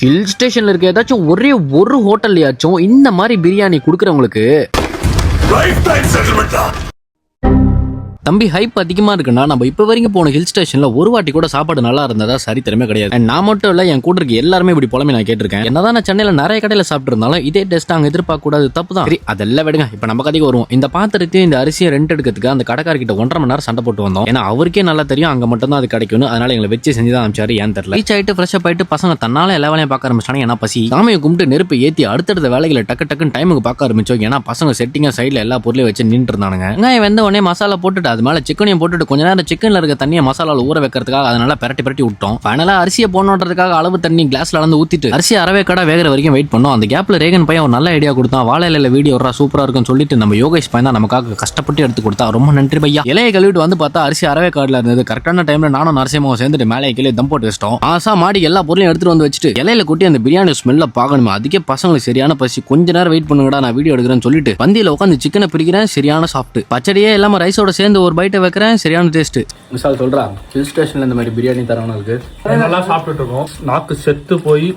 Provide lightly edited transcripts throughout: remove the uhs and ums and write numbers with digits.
Hill ஸ்டேஷன்ல இருக்க ஏதாச்சும் ஒரே ஒரு ஹோட்டல்லையாச்சும் இந்த மாதிரி பிரியாணி குடுக்கறவங்களுக்கு தம்பி ஹைப் அதிகமா இருக்குன்னா நம்ம இப்ப வரைக்கும் போன ஹில் ஸ்டேஷன்ல ஒரு வாட்டி கூட சாப்பாடு நல்லா இருந்ததா சரித்திரமே கிடையாது. And நான் மட்டும் இல்ல, என் கூட இருக்க எல்லாருமே இப்படி புலமே நான் கேட்டிருக்கேன். என்னதான் நான் சென்னையில நிறைய கடையில சாப்பிட்டு இருந்தாலும் இதே டேஸ்ட் அங்க எதிர்பார்க்க கூடாது, தப்பு தான். சரி, அதெல்லாம் விடுங்க. இப்ப நம்ம கதைக்கு வருவோம். இந்த பாத்திரத்தையும் இந்த அரிசியை ரெண்ட் எடுக்கிறதுக்கு அந்த கடைக்காரர்கிட்ட 1.5 மணி நேரம் சண்டை போட்டு வந்தோம். ஏன்னா அவருக்கே நல்லா தெரியும் அங்க மட்டும் தான் அது கிடைக்கும்னு. அதனால எங்களை வச்சு செஞ்சுதான் அனுப்பிச்சாரு. ஏன் தெரியல. ரீச் ஆயிட்டு ஃப்ரெஷ் அப் ஆயிட்டு பசங்க தன்னால எல்லா வேலையும் பார்க்க ஆரம்பிச்சாங்க. ஏன்னா பசி. சாமியை கும்பிட்டு நெருப்பு ஏத்தி அடுத்தடுத்த வேலைகளை டக்கு டக்குன்னு டைமுக்கு பார்க்க ஆரம்பிச்சோம். ஏன்னா பசங்க செட்டிங்கா சைட்ல எல்லா பொருளையும் வச்சு நின்று இருந்தானுங்க. வெங்காயம் வெந்த உடனே மசாலா போட்டுட்டு அது மேல சிக்கனையும் போட்டு கொஞ்ச நேரம் சிக்கன்ல இருக்க தண்ணியை மசாலால ஊற வைக்கிறதுக்காக அதனால பிரட்டி விட்டோம். ஃபைனலா அரிசியை போடணுன்றதுக்காக அளவு தண்ணி கிளாஸ்ல அளந்து ஊத்திட்டு அரிசி அரவே கடை வேகிற வரைக்கும் வெயிட் பண்ணோம். அந்த கேப்ல ரேகன் பையன் ஒரு நல்ல ஐடியா கொடுத்தான். வாழை இலையில வீடியோ சூப்பரா இருக்கும்னு சொல்லிட்டு நம்ம யோகேஷ் பையன் தான் நமக்காக கஷ்டப்பட்டு எடுத்து கொடுத்தா. ரொம்ப நன்றி பையா. இலையை கழுவிட்டு வந்து பார்த்தா அரிசி அரவே கார்டுல இருந்தது. கரெக்டான டைம்ல நானும் நரசிம்மாவும் சேர்ந்துட்டு மேலே கீழே தம் போட்டு வச்சிட்டோம். ஆசா மாடி எல்லா பொருளையும் எடுத்துட்டு வந்து வச்சுட்டு இலையில கூட்டி அந்த பிரியாணி ஸ்மெல்ல பாக்கணுமா. அதுக்கே பசங்களுக்கு சரியான பசி. கொஞ்ச நேரம் வெயிட் பண்ணுங்கடா, நான் வீடியோ எடுக்கிறேன்னு சொல்லிட்டு வந்தியில உட்காந்து சிக்கனை பிரிக்கிறேன். சரியான சாப்பிட்டு பச்சடியே இல்லாம ரைஸோட சேர்ந்து ஒரு பைட்டை வைக்கிறேன். சரியான டேஸ்ட். மிசால் சொல்றா, ஹில் ஸ்டேஷன்ல இந்த மாதிரி பிரியாணி தரணும் இருக்கு. நல்லா சாப்பிட்டுட்டு இருக்கோம். நாக்கு செத்து போய்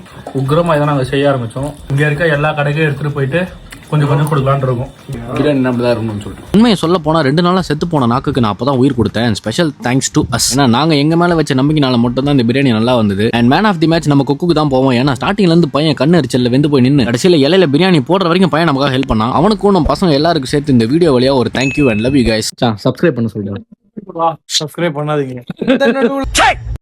உக்ரமா இதை நாங்கள் செய்ய ஆரம்பிச்சோம். இங்க இருக்க எல்லா கடைக்கும் எடுத்துட்டு போயிட்டு கொஞ்சம் கொடுக்கலான் இருக்கும். பிரியாணி அப்படிதான் இருக்கணும்னு சொல்லிட்டு உண்மையை சொல்ல போனா 2 நாளா செத்து போன நாக்குக்கு நான் அப்பதான் உயிர் கொடுத்தேன். Special thanks to us. ஏன்னா நாங்க எங்க மேல வச்ச நம்பிக்கைனால மட்டும் தான் இந்த பிரியாணி நல்லா வந்தது. And man of the match cook குக்கு தான் போவோம். ஏன்னா ஸ்டார்டிங்ல இருந்து பையன் கண்ணு எரிச்சல்ல வெந்து போய் நின்று கடைசியில இலையில பிரியாணி போடுற வரைக்கும் பையன் நமக்காக ஹெல்ப் பண்ணா. அவனுக்கும் நம்ம பசங்க எல்லாருக்கும் சேர்த்து இந்த வீடியோ வழியா ஒரு thank you and love you guys. Subscribe பண்ண சொல்றேன். சப்ஸ்கிரைப் பண்ணாதீங்க.